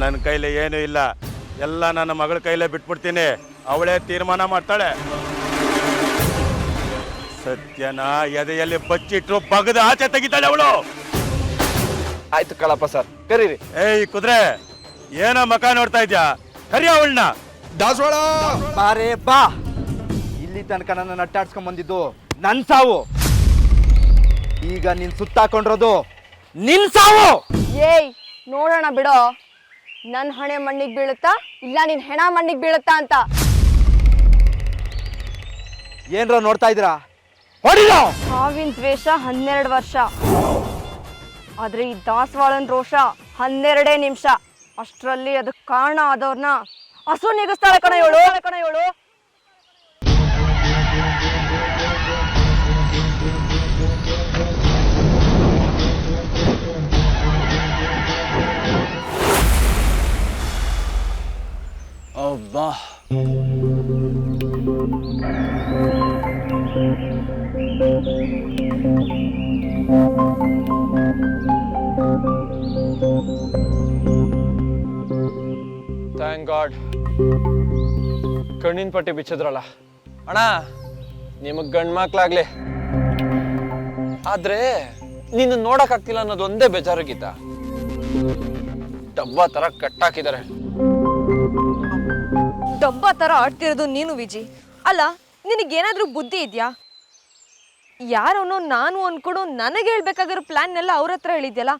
ನನ್ನ ಕೈಲಿ ಏನೂ ಇಲ್ಲ, ಎಲ್ಲ ನನ್ನ ಮಗಳ ಕೈಲೇ ಬಿಟ್ಬಿಡ್ತೀನಿ. ಅವಳೇ ತೀರ್ಮಾನ ಮಾಡ್ತಾಳೆ. ಸತ್ಯನ ಎದೆಯಲ್ಲಿ ಬಚ್ಚಿಟ್ರು ಬಗದ ಆಚೆ ತೆಗಿತಾಳೆ ಅವಳು. ಆಯ್ತು ಕಳಪ್ಪ ಸರ್, ಕರೀರಿ. ಏಯ್ ಕುದ್ರೆ, ಏನೋ ಮಕ ನೋಡ್ತಾ ಇದ್ಯಾ? ಕರಿ ಅವಳನ್ನ. ದಾಸವಾಳ ಬಾರೇ ಬಾ. ಇಲ್ಲಿ ತನಕ ನನ್ನ ಅಟ್ಟಾಡ್ಸ್ಕೊಂಡ್ ಬಂದಿದ್ದು ನನ್ ಸಾವು, ಈಗ ನೀನ್ ಸುತ್ತಾಕೊಂಡ್ರದು ನಿನ್ ಸಾವು. ಏಯ್ ನೋಡೋಣ ಬಿಡೋ, ನನ್ ಹಣೆ ಮಣ್ಣಿಗೆ ಬೀಳುತ್ತಾ ಇಲ್ಲ ನಿನ್ ಹೆಣ ಮಣ್ಣಿಗೆ ಬೀಳುತ್ತಾ ಅಂತ. ಏನ್ರ ನೋಡ್ತಾ ಇದ್ದೀರಾ? ಹೊಡಿಲೋ. ಸಾವಿನ ದ್ವೇಷ 12 ವರ್ಷ, ಆದ್ರೆ ಈ ದಾಸವಾಳನ್ ರೋಷ 12 ನಿಮಿಷ. ಅಷ್ಟರಲ್ಲಿ ಅದಕ್ಕೆ ಕಾರಣ ಆದವ್ರನ್ನ ಹಸು ನಿಗಿಸ್ತಾಳೆ ಕಣ ಇವಳು. ಅಬ್ಬಾ, ಥ್ಯಾಂಕ್ ಗಾಡ್ ಕಣ್ಣಿನ ಪಟ್ಟಿ ಬಿಚ್ಚಿದ್ರಲ್ಲ. ಅಣ್ಣ, ನಿಮಗ್ ಗಂಡ್ ಮಕ್ಳಾಗ್ಲಿ, ಆದ್ರೆ ನಿನ್ನ ನೋಡಕ್ ಆಗ್ತಿಲ್ಲ ಅನ್ನೋದು ಒಂದೇ ಬೇಜಾರಾಗಿತ್ತ. ಡಬ್ಬ ತರ ಕಟ್ಟಾಕಿದ್ದಾರೆ. ಡಬ್ಬ ತರ ಆಡ್ತಿರೋದು ನೀನು ವಿಜಿ. ಅಲ್ಲ, ನಿನಗೇನಾದ್ರೂ ಬುದ್ಧಿ ಇದ್ಯಾ? ಯಾರವನೋ ನಾನು ಅನ್ಕೊಂಡು ನನಗೆ ಹೇಳ್ಬೇಕಾಗಿರೋ ಪ್ಲಾನ್ ಅವ್ರ ಹತ್ರ ಹೇಳಿದ್ಯಲ್ಲ,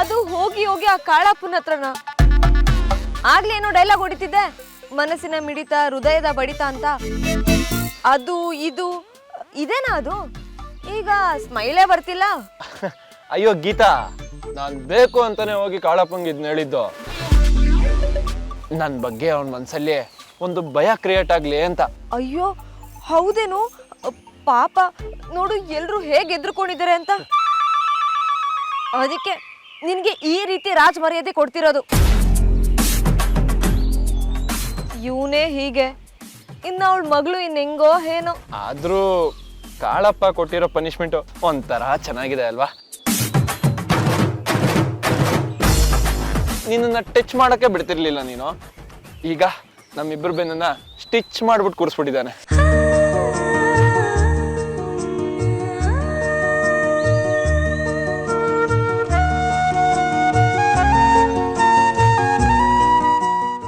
ಅದು ಹೋಗಿ ಆ ಕಾಳಪ್ಪನ ಹತ್ರನ. ಆಗ್ಲೇ ಏನೋ ಡೈಲಾಗ್ ಹೊಡಿತಿದ್ದೆ, ಮನಸ್ಸಿನ ಮಿಡಿತ ಹೃದಯದ ಬಡಿತ ಅಂತ. ಅದು ಇದು ಇದೇನಾ ಅದು? ಈಗ ಸ್ಮೈಲೇ ಬರ್ತಿಲ್ಲ. ಅಯ್ಯೋ ಗೀತಾ, ನಾನ್ ಬೇಕು ಅಂತಾನೆ ಹೋಗಿ ಕಾಳಪ್ಪಂಗೆ ಇದ್ನ ಹೇಳಿದ್ದು. ನನ್ ಬಗ್ಗೆ ಅವನ ಮನ್ಸಲ್ಲಿ ಒಂದು ಭಯ ಕ್ರಿಯೇಟ್ ಆಗ್ಲಿ ಅಂತ. ಅಯ್ಯೋ ಹೌದೇನು? ಪಾಪ ನೋಡು ಎಲ್ರು ಹೇಗೆ ಎದ್ರುಕೊಂಡಿದ್ದಾರೆ ಅಂತ. ಅದಕ್ಕೆ ನಿನ್ಗೆ ಈ ರೀತಿ ರಾಜ್ ಮರ್ಯಾದೆ ಕೊಡ್ತಿರೋದು. ಇವನೇ ಹೀಗೆ, ಇನ್ನ ಅವಳ ಮಗಳು ಹೆಂಗೋ ಏನೋ. ಆದ್ರೂ ಕಾಳಪ್ಪ ಕೊಟ್ಟಿರೋ ಪನಿಷ್ಮೆಂಟ್ ಒಂಥರ ಚೆನ್ನಾಗಿದೆ ಅಲ್ವಾ? ನಿನ್ನ ಟಚ್ ಮಾಡಕ್ಕೆ ಬಿಡ್ತಿರ್ಲಿಲ್ಲ ನೀನು, ಈಗ ನಮ್ಮಿಬ್ರು ಬೆನ್ನ ಸ್ಟಿಚ್ ಮಾಡ್ಬಿಟ್ಟು ಕೂರಿಸ್ಬಿಟ್ಟಿದ್ದಾನೆ.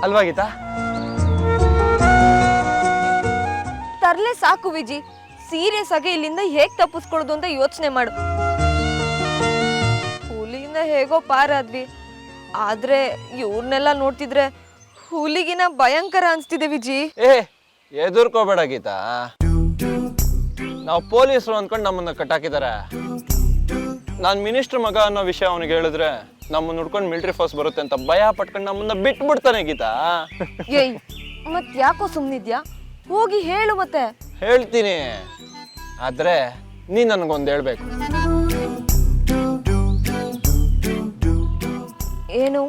ಅಲ್ವಾ ಗೀತಾ? ತರ್ಲೆ ಸಾಕು ವಿಜಿ, ಸೀರಿಯಸ್ ಆಗಿ ಇಲ್ಲಿಂದ ಹೇಗ್ ತಪ್ಪಿಸ್ಕೊಳ್ಳೋದು ಅಂತ ಯೋಚನೆ ಮಾಡು. ಹುಲಿಯಿಂದ ಹೇಗೋ ಪಾರಾದ್ವಿ, ಆದ್ರೆ ಇವ್ರನ್ನೆಲ್ಲ ನೋಡ್ತಿದ್ರೆ ಹುಲಿಗಿನ ಭಯಂಕರ ಅನ್ಸ್ತಿದೆ ವಿಜಿ. ಎದುರ್ಕೋಬೇಡ ಗೀತಾ, ನಾವು ಪೊಲೀಸರು ಅಂದ್ಕೊಂಡು ನಮ್ಮನ್ನ ಕಟ್ಟಾಕಿದ್ದಾರೆ. ನಾನ್ ಮಿನಿಸ್ಟರ್ ಮಗ ಅನ್ನೋ ವಿಷಯ ಅವನಿಗೆ ಹೇಳಿದ್ರೆ ನಮ್ಮನ್ನ ಹುಡ್ಕೊಂಡು ಮಿಲಿಟರಿ ಫೋರ್ಸ್ ಬರುತ್ತೆ ಅಂತ ಭಯ ಪಟ್ಕೊಂಡು ನಮ್ಮನ್ನ ಬಿಟ್ಬಿಡ್ತಾನೆ ಗೀತಾ. ಏಯ್ ಮತ್ ಯಾಕೋ ಸುಮ್ನಿದ್ಯಾ? ಹೋಗಿ ಹೇಳು ಮತ್ತೆ. ಹೇಳ್ತೀನಿ, ಆದ್ರೆ ನೀನ್ ನನ್ಗೊಂದು ಹೇಳ್ಬೇಕು. ಏನು?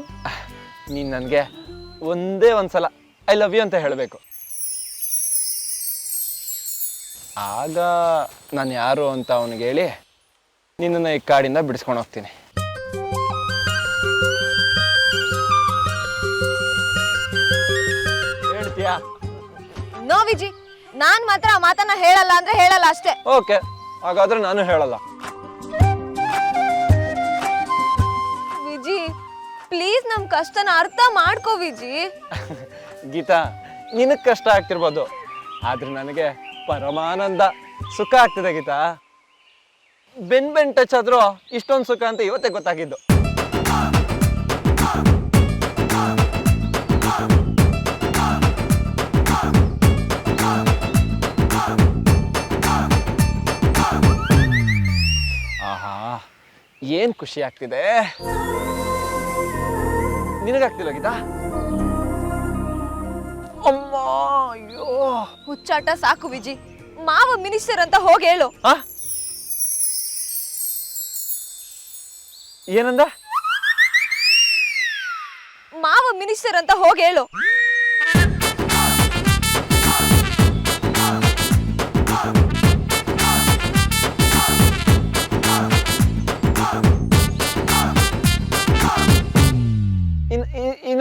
ನೀನ್ ನನ್ಗೆ ಒಂದೇ ಒಂದ್ಸಲ ಐ ಲವ್ ಯು ಅಂತ ಹೇಳ್ಬೇಕು. ಆಗ ನಾನು ಯಾರು ಅಂತ ಅವನಿಗೆ ಹೇಳಿ ನಿನ್ನನ್ನು ಈ ಕಾಡಿಂದ ಬಿಡಿಸ್ಕೊಂಡು ಹೋಗ್ತೀನಿ. ಹೇಳ್ತೀಯಾ? ನೋ ವಿಜಿ, ನಾನ್ ಮಾತ್ರ ಆ ಮಾತನ್ನ ಹೇಳಲ್ಲ ಅಂದ್ರೆ ಹೇಳಲ್ಲ ಅಷ್ಟೇ. ಓಕೆ, ಹಾಗಾದ್ರೆ ನಾನು ಹೇಳಲ್ಲ. ವಿಜಿ ಪ್ಲೀಸ್ ನಮ್ ಕಷ್ಟನ ಅರ್ಥ ಮಾಡ್ಕೋ ವಿಜಿ. ಗೀತಾ, ನಿನಗ್ ಕಷ್ಟ ಆಗ್ತಿರ್ಬೋದು, ಆದ್ರೆ ನನಗೆ ಪರಮಾನಂದ ಸುಖ ಆಗ್ತಿದೆ ಗೀತಾ. ಬೆನ್ ಟಚ್ ಆದ್ರೂ ಇಷ್ಟೊಂದು ಸುಖ ಅಂತ ಇವತ್ತೇ ಗೊತ್ತಾಗಿದ್ದು. ಆಹಾ, ಏನ್ ಖುಷಿ ಆಗ್ತಿದೆ. ನಿನಗಾಗ್ತಿಲ್ಲ ಗೀತಾ? ಅಮ್ಮ, ಅಯ್ಯೋ ಹುಚ್ಚಾಟ ಸಾಕು ವಿಜಿ. ಮಾವ ಮಿನಿಸ್ಟರ್ ಅಂತ ಹೋಗಿ ಹೇಳು. ಏನಂದ? ಮಾವ ಮಿನಿಸ್ಟರ್ ಅಂತ ಹೋಗಿ ಹೇಳು.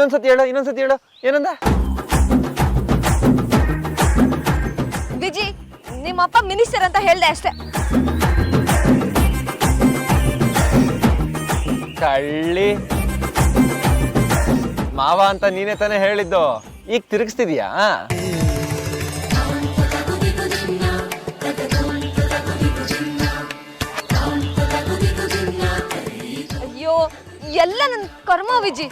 ಇನ್ನೊಂದ್ಸತಿ ಹೇಳು ಏನಂದ? ವಿಜಿ, ನಿಮ್ಮಪ್ಪ ಮಿನಿಸ್ಟರ್ ಅಂತ ಹೇಳ್ದೆ ಅಷ್ಟೇ. ಕಳ್ಳಿ ಮಾವ ಅಂತ ನೀನೇ ತಾನೇ ಹೇಳಿದ್ದು, ಈಗ ತಿರುಗಿಸ್ತಿದ್ಯಾ? ಅಯ್ಯೋ, ಎಲ್ಲ ನನ್ನ ಕರ್ಮ ವಿಜಿ.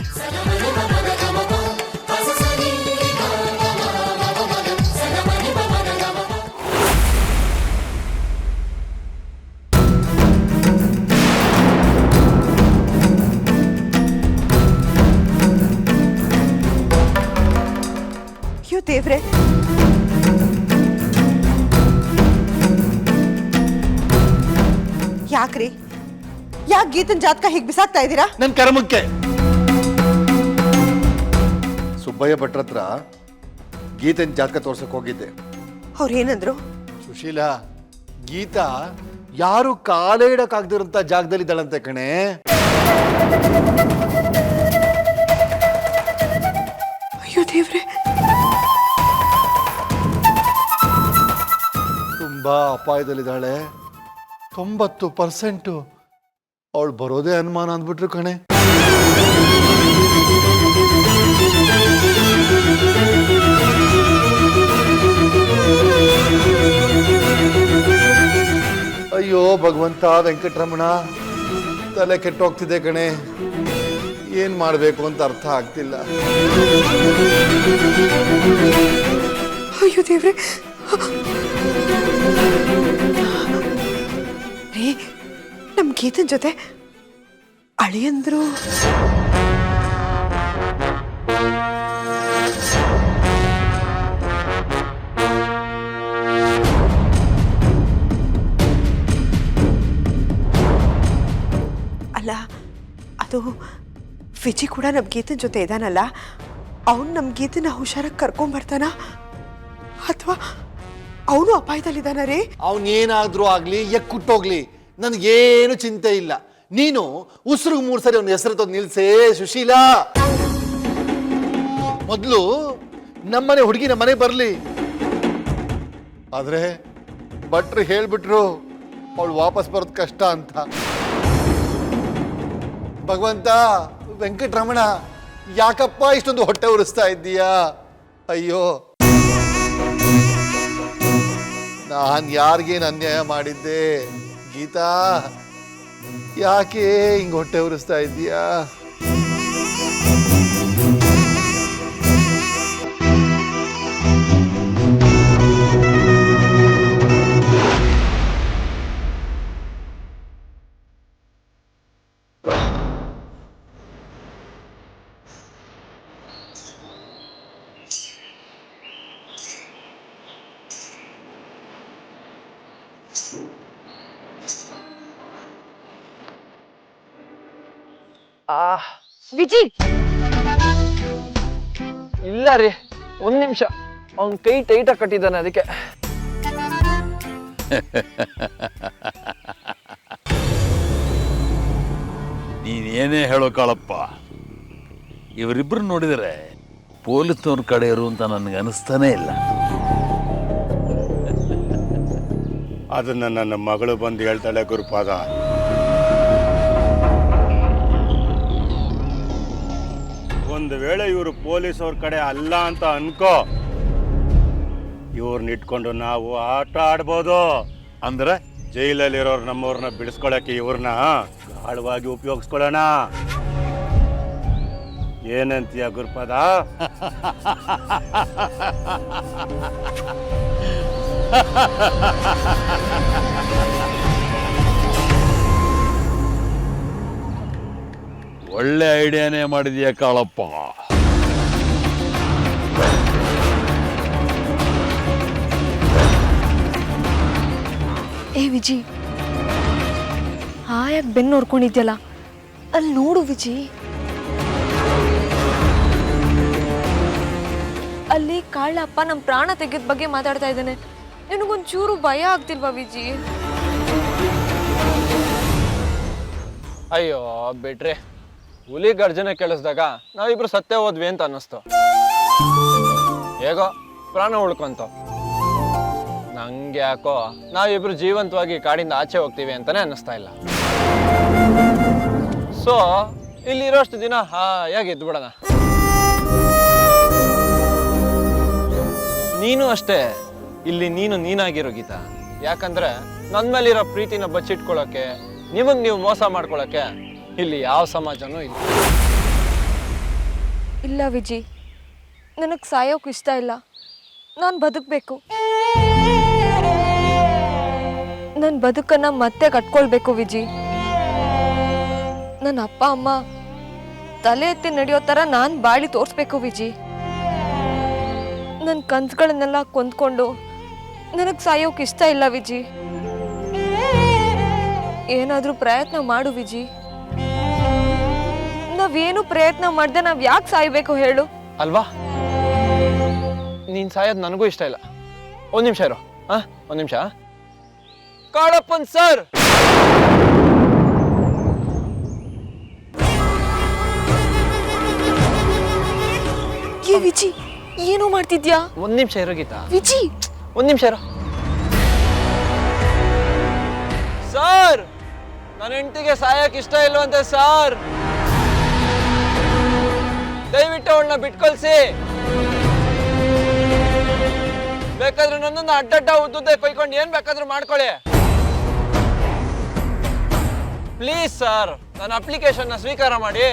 ಅಯ್ಯೋ ದೇವ್ರೆ, ಯಾಕ್ರಿ? ಯಾಕೆ ಗೀತನ್ ಜಾತಕ ಹೀಗೆ ಬಿಸಾಕ್ತಾ ಇದ್ದೀರಾ? ನನ್ನ ಕರ್ಮಕ್ಕೆ ಸುಬ್ಬಯ್ಯ ಭಟ್ರ ಹತ್ರ ಗೀತನ್ ಜಾತಕ ತೋರ್ಸಕ್ ಹೋಗಿದ್ದೆ. ಅವ್ರು ಏನಂದ್ರು? ಸುಶೀಲಾ, ಗೀತಾ ಯಾರು ಕಾಲೇ ಇಡಕ್ಕಾಗ್ದಿರಂತ ಜಾಗದಲ್ಲಿ ಇದ್ದಾಳಂತೆ ಕಣೆ. ಅಯ್ಯೋ ದೇವ್ರೆ, ತುಂಬಾ ಅಪಾಯದಲ್ಲಿದ್ದಾಳೆ. 90% ಅವಳು ಬರೋದೇ ಅನುಮಾನ ಅಂದ್ಬಿಟ್ರು ಕಣೆ. ಅಯ್ಯೋ ಭಗವಂತ ವೆಂಕಟರಮಣ, ತಲೆ ಕೆಟ್ಟೋಗ್ತಿದೆ ಕಣೆ. ಏನ್ ಮಾಡ್ಬೇಕು ಅಂತ ಅರ್ಥ ಆಗ್ತಿಲ್ಲ. ಅಯ್ಯೋ ದೇವ್ರೆ. ರೀ, ನಮ್ ಗೀತನ್ ಜೊತೆ ಅಳಿಯಂದ್ರು. ಅಲ್ಲ, ಅದು ವಿಜಿ ಕೂಡ ನಮ್ ಗೀತನ್ ಜೊತೆ ಇದಾನಲ್ಲ, ಅವನು ನಮ್ ಗೀತನ ಹುಷಾರಾಗಿ ಕರ್ಕೊಂಡ್ಬರ್ತಾನ ಅಥವಾ ಅವನು ಅಪಾಯದಲ್ಲಿದ್ದಾನ ರೀ? ಅವನೇನಾದ್ರೂ ಆಗ್ಲಿ, ಎಕ್ಕುಟ್ಟೋಗ್ಲಿ, ನನಗೇನು ಚಿಂತೆ ಇಲ್ಲ. ನೀನು ಉಸಿರು 3 ಸರಿ ಅವನ ಹೆಸರು ತಂದು ನಿಲ್ಸೇ ಸುಶೀಲಾ. ಮೊದಲು ನಮ್ಮನೆ ಹುಡುಗಿ ನಮ್ಮನೆ ಬರ್ಲಿ. ಆದ್ರೆ ಭಟ್ರು ಹೇಳ್ಬಿಟ್ರು ಅವಳು ವಾಪಸ್ ಬರೋದು ಕಷ್ಟ ಅಂತ. ಭಗವಂತ, ವೆಂಕಟರಮಣ, ಯಾಕಪ್ಪ ಇಷ್ಟೊಂದು ಹೊಟ್ಟೆ ಉರಿಸ್ತಾ ಇದ್ದೀಯಾ? ಅಯ್ಯೋ, ನಾನು ಯಾರಿಗೇನು ಅನ್ಯಾಯ ಮಾಡಿದ್ದೆ? ಗೀತಾ, ಯಾಕೆ ಹಿಂಗ್ ಹೊಟ್ಟೆ ಉರಿಸ್ತಾ ಇದ್ದೀಯಾ? ವಿಜಿ, ಇಲ್ಲ ರೀ, 1 ನಿಮಿಷ. ಅವ್ನ ಕೈ ಟೈಟಾಗಿ ಕಟ್ಟಿದ್ದಾನೆ, ಅದಕ್ಕೆ. ನೀನೇನೇ ಹೇಳೋ ಕಾಳಪ್ಪ, ಇವರಿಬ್ರು ನೋಡಿದರೆ ಪೊಲೀಸ್ನವ್ರ ಕಡೆಯವರು ಅಂತ ನನಗೆ ಅನಿಸ್ತಾನೇ ಇಲ್ಲ. ಅದನ್ನ ನನ್ನ ಮಗಳು ಬಂದು ಹೇಳ್ತಾಳೆ ಗುರುಪಾದ. ಒಂದು ವೇಳೆ ಇವರು ಪೊಲೀಸ್ ಅವ್ರ ಕಡೆ ಅಲ್ಲ ಅಂತ ಅನ್ಕೋ, ಇವ್ರನ್ನ ಇಟ್ಕೊಂಡು ನಾವು ಆಟ ಆಡ್ಬೋದು. ಅಂದ್ರೆ ಜೈಲಲ್ಲಿರೋರು ನಮ್ಮವ್ರನ್ನ ಬಿಡಿಸ್ಕೊಳಕ್ಕೆ ಇವ್ರನ್ನ ಗಾಢವಾಗಿ ಉಪಯೋಗಿಸ್ಕೊಳ್ಳೋಣ. ಏನಂತೀಯ ಗುರುಪಾದ? ಒಳ್ಳೆ ಐಡಿಯಾನೇ ಮಾಡಿದೀಯ ಕಾಳಪ್ಪ. ಏ ವಿಜಿ, ಹಾಯಾಗಿ ಬೆನ್ನು ನೋಡ್ಕೊಂಡಿದ್ಯಲ್ಲ, ಅಲ್ಲಿ ನೋಡು ವಿಜಿ. ಅಲ್ಲಿ ಕಾಳಪ್ಪ ನಮ್ಮ ಪ್ರಾಣ ತೆಗೆದ ಬಗ್ಗೆ ಮಾತಾಡ್ತಾ ಇದ್ದಾನೆ. ನಿನಗೊಂಚೂರು ಭಯ ಆಗ್ತಿಲ್ವಾ ವಿಜಿ? ಅಯ್ಯೋ ಬಿಟ್ರೆ, ಹುಲಿ ಗರ್ಜನೆ ಕೇಳಿಸ್ದಾಗ ನಾವಿಬ್ರು ಸತ್ತೇ ಹೋದ್ವಿ ಅಂತ ಅನ್ನಿಸ್ತು. ಹೇಗೋ ಪ್ರಾಣ ಉಳ್ಕೊಂತ. ನಂಗೆ ಯಾಕೋ ನಾವಿಬ್ರು ಜೀವಂತವಾಗಿ ಕಾಡಿಂದ ಆಚೆ ಹೋಗ್ತೀವಿ ಅಂತಾನೆ ಅನ್ನಿಸ್ತಾ ಇಲ್ಲ. ಸೊ ಇಲ್ಲಿರೋಷ್ಟು ದಿನ ಹಾಯಾಗಿ ಇದ್ಬಿಡೋಣ. ನೀನು ಅಷ್ಟೇ, ಇಲ್ಲಿ ನೀನಾಗಿರೋ ಗೀತಾ. ಯಾಕಂದ್ರೆ ನನ್ನ ಮೇಲಿರೋ ಪ್ರೀತಿನ ಬಚ್ಚಿಟ್ಕೊಳ್ಳೋಕೆ, ನಿಮಗೆ ನೀವು ಮೋಸ ಮಾಡ್ಕೊಳ್ಳೋಕೆ ಇಲ್ಲಿ ಯಾವ ಸಮಾಜನೂ ಇಲ್ಲ. ಇಲ್ಲ ವಿಜಿ, ನನಗೆ ಸಾಯೋಕೆ ಇಷ್ಟ ಇಲ್ಲ. ನಾನು ಬದುಕಬೇಕು. ನನ್ನ ಬದುಕನ್ನು ಮತ್ತೆ ಕಟ್ಕೊಳ್ಬೇಕು ವಿಜಿ. ನನ್ನ ಅಪ್ಪ ಅಮ್ಮ ತಲೆ ಎತ್ತಿ ನಡೆಯೋ ಥರ ನಾನು ಬಾಳಿ ತೋರಿಸ್ಬೇಕು ವಿಜಿ. ನನ್ನ ಕನ್ಸುಗಳನ್ನೆಲ್ಲ ಕೊಂದ್ಕೊಂಡು ನನಗೆ ಸಾಯೋಕೆ ಇಷ್ಟ ಇಲ್ಲ ವಿಜಿ. ಏನಾದರೂ ಪ್ರಯತ್ನ ಮಾಡು ವಿಜಿ. ನಾವೇನು ಪ್ರಯತ್ನ ಮಾಡ್ದೆ ನಾವ್ ಯಾಕೆ ಸಾಯ್ಬೇಕು ಹೇಳು? ಅಲ್ವಾ? ನೀನ್ ಸಾಯೋದು ನನಗೂ ಇಷ್ಟ ಇಲ್ಲ. ಒಂದ್ ನಿಮಿಷ ಇರೋ. ಒಂದ್ ನಿಮಿಷ. ಕಾಳಪ್ಪನ್ ಸರ್, ಏ ವಿಜಿ, ಏನೋ ಮಾಡ್ತಿದ್ಯಾ? ಒಂದ್ ನಿಮಿಷ ಇರೋ ಗೀತಾ. ವಿಜಿ, ಒಂದ್ ನಿಮಿಷ ಇರೋ. ಸರ್, ನನ್ನ ಹೆಂಡತಿಗೆ ಸಾಯಕ್ ಇಷ್ಟ ಇಲ್ವಂತೆ ಸರ್. ದಯವಿಟ್ಟು ಅವಳನ್ನ ಬಿಟ್ಕೊಳ್ಸಿ. ಬೇಕಾದ್ರೆ ನನ್ನನ್ನು ಅಡ್ಡಡ್ಡ ಉದ್ದುದ್ದೆ ಕೊಯ್ಕೊಂಡು ಏನ್ ಬೇಕಾದ್ರೂ ಮಾಡ್ಕೊಳ್ಳಿ. ಪ್ಲೀಸ್ ಸರ್, ನನ್ನ ಅಪ್ಲಿಕೇಶನ್ನ ಸ್ವೀಕಾರ ಮಾಡಿ.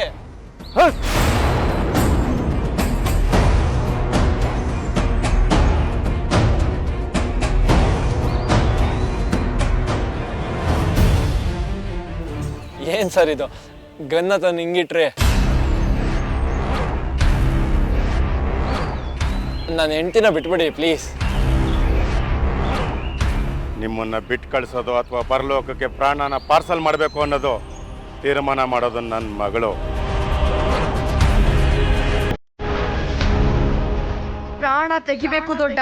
ಏನ್ ಸರ್ ಇದು? ಗನ್ನ ತಂದು ಹಿಂಗಿಟ್ರಿ. ನನ್ನ ಹೆಂಡತಿನ ಬಿಟ್ಬಿಡಿ ಪ್ಲೀಸ್. ನಿಮ್ಮನ್ನ ಬಿಟ್ಟು ಕಳಿಸೋದು ಅಥವಾ ಪರಲೋಕಕ್ಕೆ ಪ್ರಾಣನ ಪಾರ್ಸಲ್ ಮಾಡಬೇಕು ಅನ್ನೋದು ತೀರ್ಮಾನ ಮಾಡೋದು ನನ್ನ ಮಗಳು. ಪ್ರಾಣ ತೆಗಿಬೇಕು ದೊಡ್ಡ